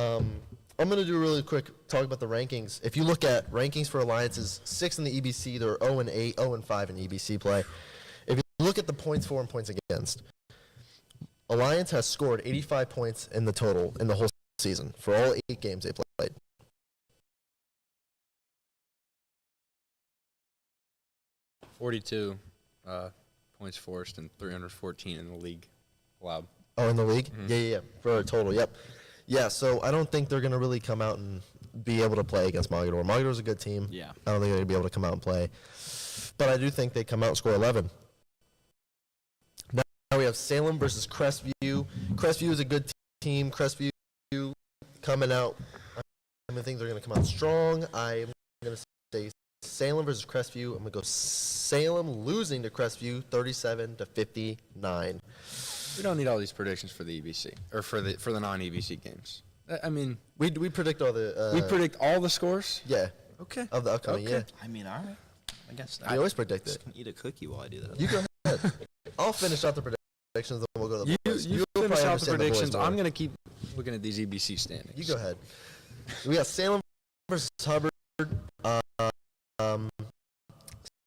I'm going to do a really quick talk about the rankings. If you look at rankings for Alliances, 6 in the EBC, they're 0-8, 0-5 in EBC play. If you look at the points for and points against, Alliance has scored 85 points in the total in the whole season for all 8 games they played. Points forced and 314 in the league allowed. Oh, in the league? Mm-hmm. Yeah. For a total, yep. Yeah, so I don't think they're going to really come out and be able to play against Mogador. Mogador's a good team. Yeah. I don't think they're going to be able to come out and play. but I do think they come out and score 11. Now we have Salem versus Crestview. Crestview is a good team. Crestview coming out. I think they're going to come out strong. I'm going to say Salem versus Crestview. I'm going to go Salem losing to Crestview 37-59. We don't need all these predictions for the EBC or for the non-EBC games. I mean, We predict all the. we predict all the scores. Yeah, Okay. of the upcoming year. I mean, all right. I guess We always predict just it. gonna eat a cookie while I do that. You go ahead. I'll finish out the predictions, then we'll go to the boys. You You'll finish probably out the understand boys predictions. more. I'm gonna keep looking at these EBC standings. You go ahead. We got Salem versus Hubbard.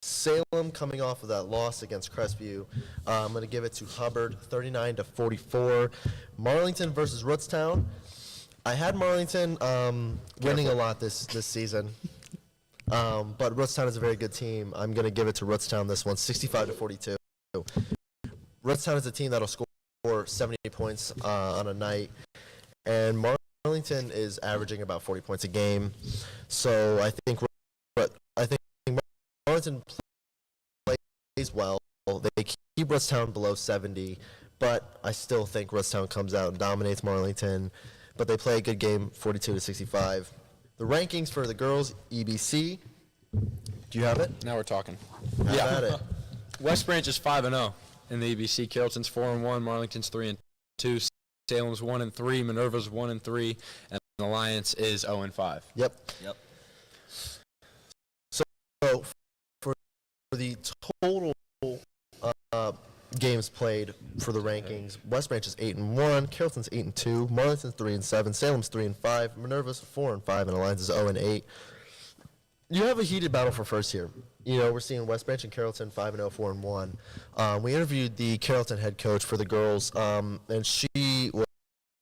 Salem coming off of that loss against Crestview. I'm going to give it to Hubbard, 39-44. Marlington versus Rootstown. I had Marlington winning a lot this season, but Rootstown is a very good team. I'm going to give it to Rootstown this one, 65-42. Rootstown is a team that'll score 70 points on a night, and Marlington is averaging about 40 points a game. So I think Marlington plays well. They keep Rootstown below 70, but I still think Rootstown comes out and dominates Marlington. But they play a good game, 42-65. The rankings for the girls EBC. Do you have it? Now we're talking. Have at it. West Branch is 5-0 in the EBC. Carrollton's 4-1. Marlington's 3-2. Salem's 1-3. Minerva's 1-3, and Alliance is 0-5. Yep. Yep. So for the total games played for the rankings, West Branch is 8-1, Carrollton's 8-2, Marlington's 3-7, Salem's 3-5, Minerva's 4-5, and Alliance is 0-8. You have a heated battle for first here. You know, we're seeing West Branch and Carrollton 5-0, 4-1. We interviewed the Carrollton head coach for the girls, and she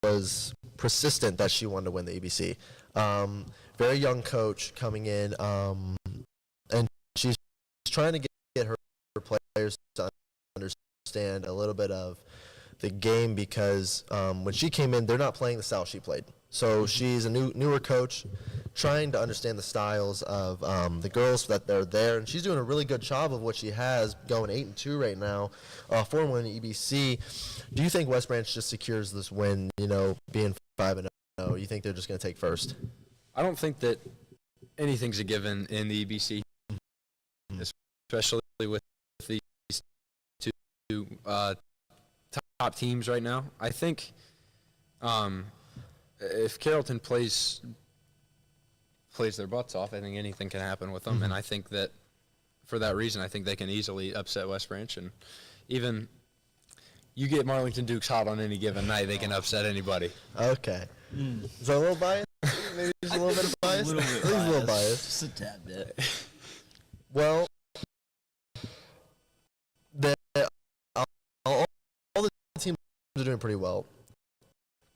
was persistent that she wanted to win the EBC. Very young coach coming in, and she's trying to get her players to understand a little bit of the game because when she came in, they're not playing the style she played. So she's a newer coach, trying to understand the styles of the girls that they're there, and she's doing a really good job of what she has, going 8-2 right now, 4-1 in EBC. Do you think West Branch just secures this win? You know, being 5-0, you think they're just going to take first? I don't think that anything's a given in the EBC, especially with these two top teams right now. I think if Carrollton plays their butts off, I think anything can happen with them. And I think that for that reason, I think they can easily upset West Branch. And even you get Marlington Dukes hot on any given night, they can upset anybody. Okay. Is that a little biased? Maybe just a little bit of bias? A little bit At least a little biased. Just a tad bit. Well, all the teams are doing pretty well,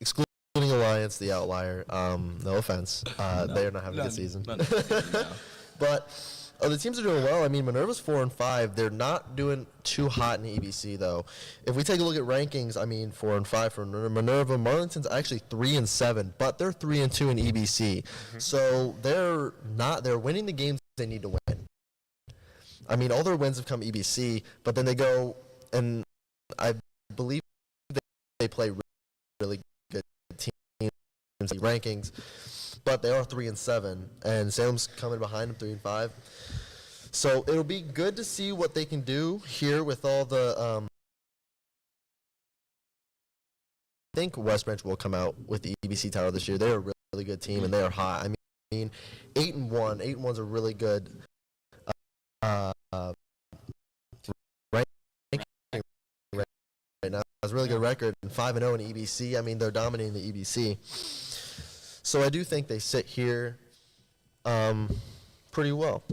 excluding Alliance, the outlier. No offense. They are not having a good season. No. But the teams are doing well. I mean, Minerva's 4-5. They're not doing too hot in the EBC, though. If we take a look at rankings, I mean, 4-5 for Minerva. Marlington's actually 3-7, but they're 3-2 in EBC. So they're winning the games they need to win. I mean, all their wins have come EBC, but then they go, and I believe they play really good teams in rankings, but they are 3-7, and Salem's coming behind them 3-5. So it'll be good to see what they can do here with all the. I think West Branch will come out with the EBC title this year. They're a really good team, and they are hot. I mean, 8-1. 8-1's a really good. Right now, it's a really good record, and 5-0 in EBC. I mean, they're dominating the EBC. So I do think they sit here pretty well.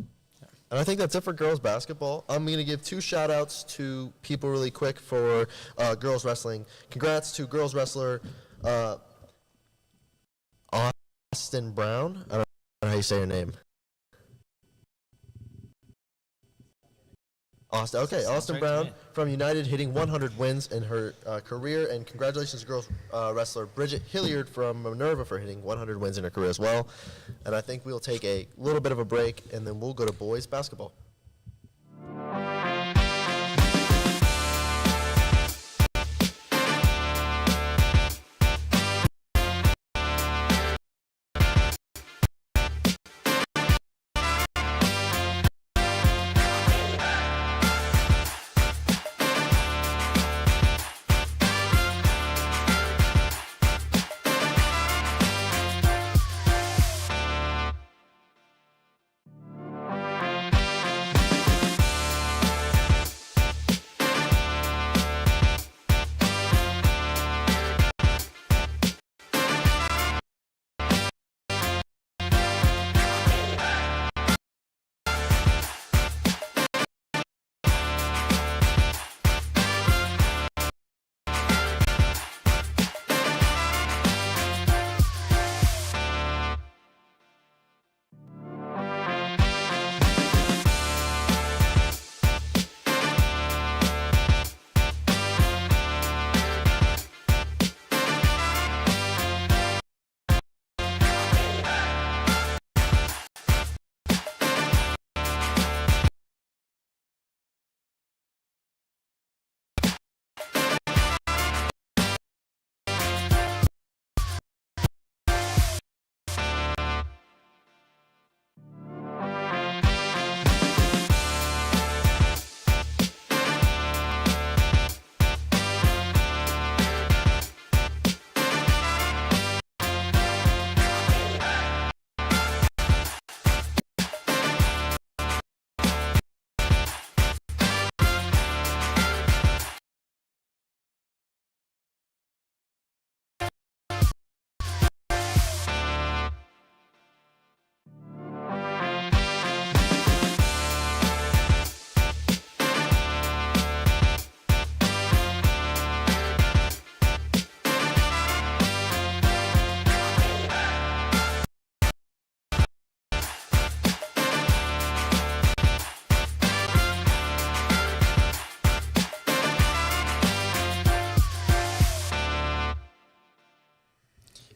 And I think that's it for girls basketball. I'm going to give 2 shout-outs to people really quick for girls wrestling. Congrats to girls wrestler Austin Brown. I don't know how you say her name. Austin Brown from United hitting 100 wins in her career, and congratulations to girls wrestler Bridget Hilliard from Minerva for hitting 100 wins in her career as well. And I think we'll take a little bit of a break, and then we'll go to boys basketball.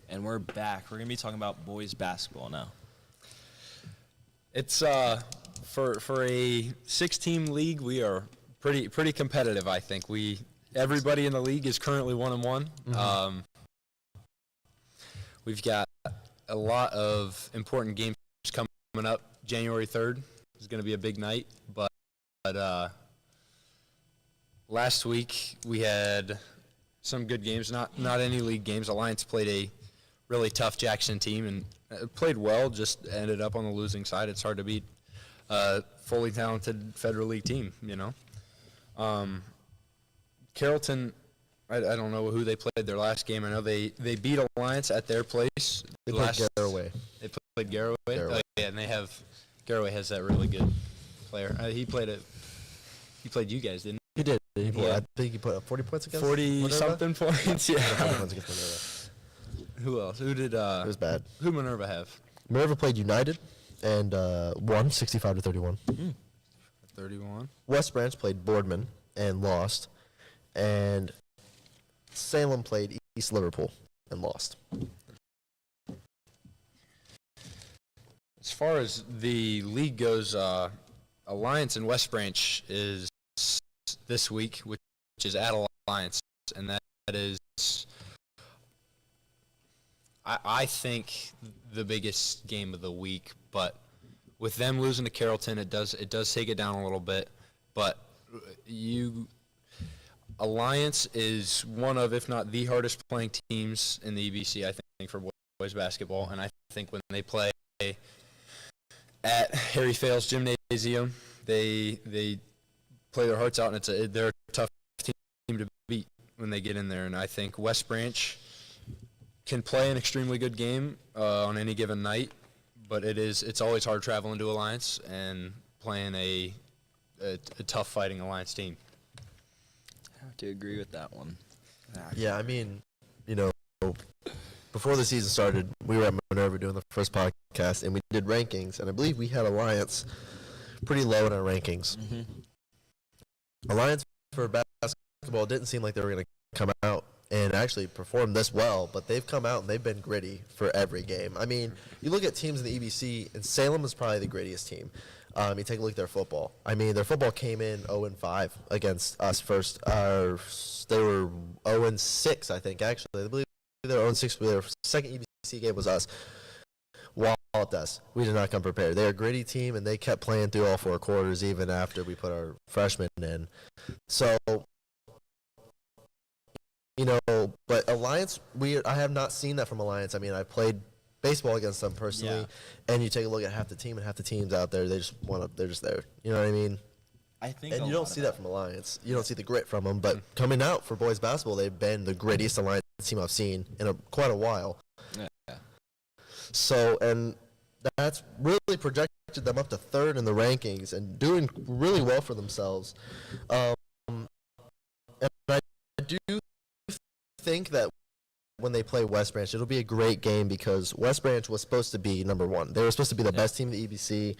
and we're back. We're going to be talking about boys basketball now. It's for a 6-team league, we are pretty competitive. I think everybody in the league is currently 1-1. We've got a lot of important games coming up. January 3rd is going to be a big night, but last week we had some good games. Not any league games. Alliance played a really tough Jackson team and played well. Just ended up on the losing side. It's hard to beat a fully talented Federal League team, you know. Carrollton, I don't know who they played their last game. I know they beat Alliance at their place. They played Garraway. They played Garraway. Garraway. Oh, yeah, and Garraway has that really good player. He played you guys, didn't He did. Yeah. I think he put up 40 points he? against 40-something points, yeah. 40 points against Minerva. Who else? Who did? It was bad. Who Minerva have? Minerva played United and won 65-31. 31. West Branch played Boardman and lost, and Salem played East Liverpool and lost. As far as the league goes, Alliance and West Branch is this week, which is at Alliance, and that is, I think, the biggest game of the week. But with them losing to Carrollton, it does take it down a little bit. But Alliance is one of, if not the hardest playing teams in the EBC, I think, for boys basketball. And I think when they play at Harry Fales Gymnasium, they play their hearts out, and they're a tough team to beat when they get in there. And I think West Branch can play an extremely good game on any given night, but it's always hard traveling to Alliance and playing a tough fighting Alliance team. I have to agree with that one. Yeah, I mean, you know, before the season started, we were at Minerva doing the first podcast, and we did rankings, and I believe we had Alliance pretty low in our rankings. Mm-hmm. Alliance for basketball didn't seem like they were going to come out and actually perform this well, but they've come out and they've been gritty for every game. I mean, you look at teams in the EBC, and Salem is probably the grittiest team. You take a look at their football. I mean, their football came in 0-5 against us first. They were 0-6, I think, actually. I believe they were 0-6. Their second EBC game was us. Walloped us. We did not come prepared. They're a gritty team, and they kept playing through all 4 quarters even after we put our freshmen in. So, you know, but Alliance, I have not seen that from Alliance. I mean, I played baseball against them personally, and you take a look at half the team, and half the teams out there, they're just there. You know what I mean? I think, and you don't see that from Alliance. You don't see the grit from them. But coming out for boys basketball, they've been the grittiest Alliance team I've seen in quite a while. Yeah. So, and that's really projected them up to 3rd in the rankings and doing really well for themselves. And I do think that when they play West Branch, it'll be a great game because West Branch was supposed to be number 1. They were supposed to be the best team in the EBC,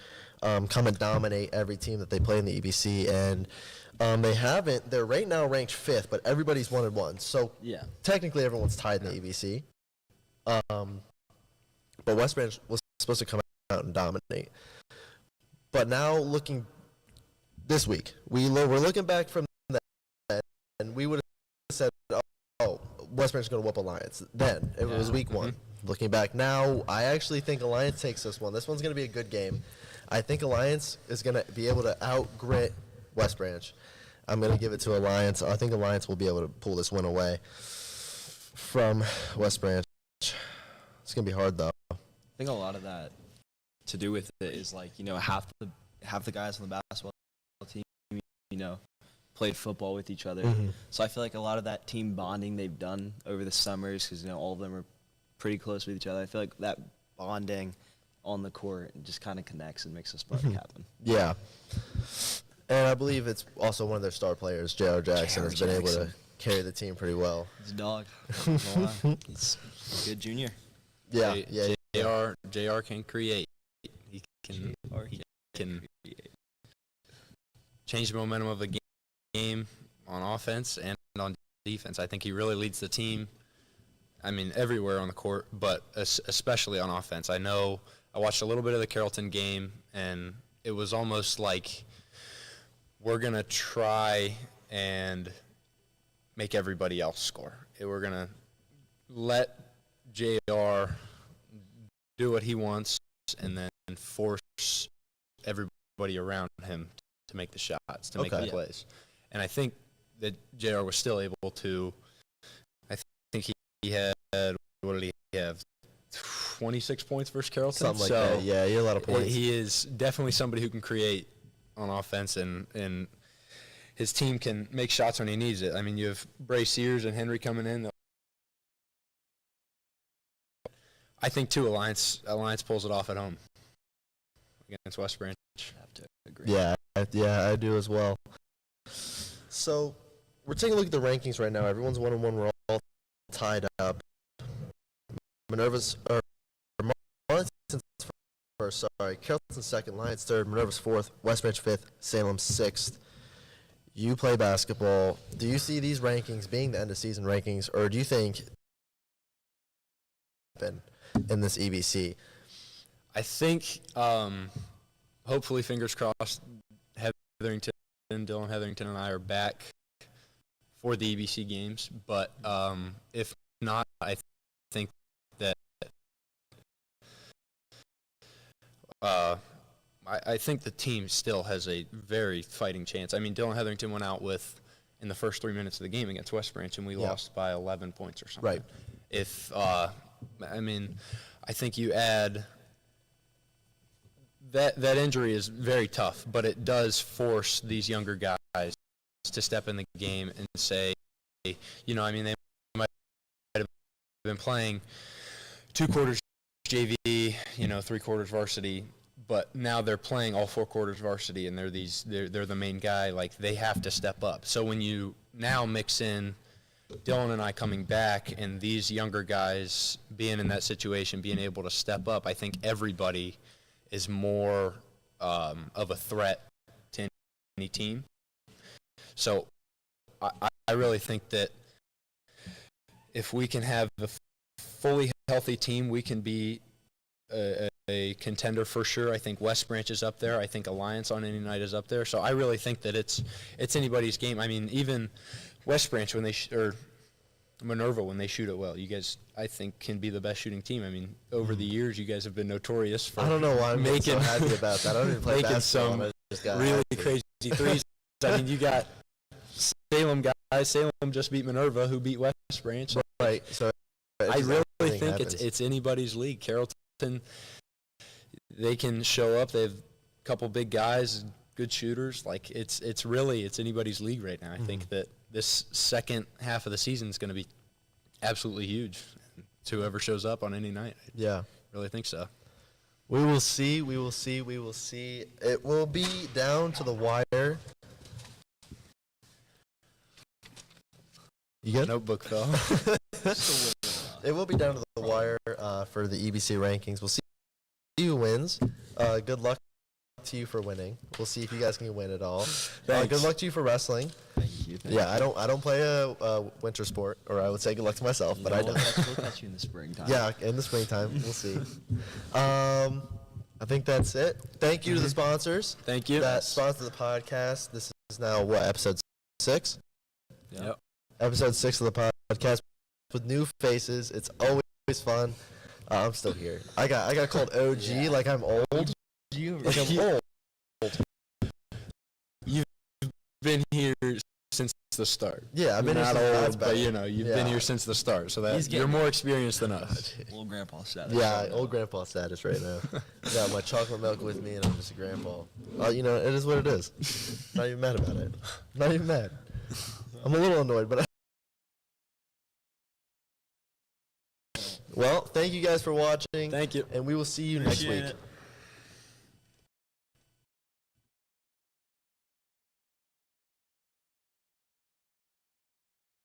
come and dominate every team that they play in the EBC, and they haven't. They're right now ranked 5th, but everybody's 1-1. So technically everyone's tied in the EBC. But West Branch was supposed to come out and dominate. But now looking this week, we're looking back from that, and we would have said, oh, West Branch is going to whoop Alliance. Then it was week 1. Looking back now, I actually think Alliance takes this one. This one's going to be a good game. I think Alliance is going to be able to out-grit West Branch. I'm going to give it to Alliance. I think Alliance will be able to pull this one away from West Branch. It's going to be hard, though. I think a lot of that to do with it is, like, you know, half the guys on the basketball team, you know, played football with each other. So I feel like a lot of that team bonding they've done over the summers, because, you know, all of them are pretty close with each other. I feel like that bonding on the court just kind of connects and makes a spark happen. Yeah. And I believe it's also one of their star players, J.R. Jackson, has been able to carry the team pretty well. He's a dog. He's a good junior. Yeah, JR can create. He can change the momentum of a game on offense and on defense. I think he really leads the team I mean, everywhere on the court, but especially on offense. I know I watched a little bit of the Carrollton game, and it was almost like we're going to try and make everybody else score. We're going to let JR do what he wants and then force everybody around him to make the shots, to make the plays. And I think that JR was still able to, I think he had, what did he have, 26 points versus Carrollton? Something like that. Yeah, he had a lot of points. He is definitely somebody who can create on offense, and his team can make shots when he needs it. I mean, you have Bray Sears and Henry coming in. I think, too, Alliance pulls it off at home against West Branch. I have to agree. Yeah, I do as well. So we're taking a look at the rankings right now. Everyone's 1-1. We're all tied up. Minerva's Marlington's first. Sorry, Carrollton's second. Lions third. Minerva's fourth. West Branch fifth. Salem sixth. You play basketball. Do you see these rankings being the end of season rankings, or do you think in this EBC? I think, hopefully, fingers crossed, Dylan Hetherington and I are back for the EBC games. But if not, I think that I think the team still has a very fighting chance. I mean, Dylan Hetherington went out in the first 3 minutes of the game against West Branch, and we lost by 11 points or something. Right. If I think you add that injury is very tough, but it does force these younger guys to step in the game and say, they might have been playing 2 quarters JV, 3 quarters varsity, but now they're playing all 4 quarters varsity, and they're the main guy. Like, they have to step up. So when you now mix in Dylan and I coming back and these younger guys being in that situation, being able to step up, I think everybody is more of a threat to any team. So I really think that if we can have a fully healthy team, we can be a contender for sure. I think West Branch is up there. I think Alliance on any night is up there. So I really think that it's anybody's game. I mean, even West Branch or Minerva, when they shoot it well, you guys, I think, can be the best shooting team. I mean, over the years, you guys have been notorious for I don't know why I'm so happy about that. I don't even play making basketball. some I just got really happy. crazy threes. I mean, you got Salem guys. Salem just beat Minerva, who beat West Branch. Right. So I really think happens. it's anybody's league. Carrollton, they can show up. They have a couple big guys, good shooters. Like, it's anybody's league right now. I think that this second half of the season is going to be absolutely huge to whoever shows up on any night. Yeah. I really think so. We will see. We will see. We will see. It will be down to the wire. You good? Notebook fell. It will be down to the wire for the EBC rankings. We'll see who wins. Good luck to you for winning. We'll see if you guys can win it all. Good luck to you for wrestling. Thank you. Yeah, I don't play a winter sport, or I would say good luck to myself, but I don't. We'll catch you in the springtime. Yeah, in the springtime. We'll see. I think that's it. Thank you to the sponsors. Thank you. That sponsor the podcast. This is now, episode 6? Yep. Episode 6 of the podcast with new faces. It's always fun. I'm still here. I got called OG like I'm old. Like I'm old. You've been here since the start. Yeah, I've been You're here not since old, that's but back. you've been here since the start, so that you're more experienced than us. Old grandpa status. Yeah, old grandpa status right now. I got my chocolate milk with me, and I'm just a grandpa. It is what it is. Not even mad about it. Not even mad. I'm a little annoyed, but. Well, thank you guys for watching. Thank you. And we will see you next Appreciate week. it.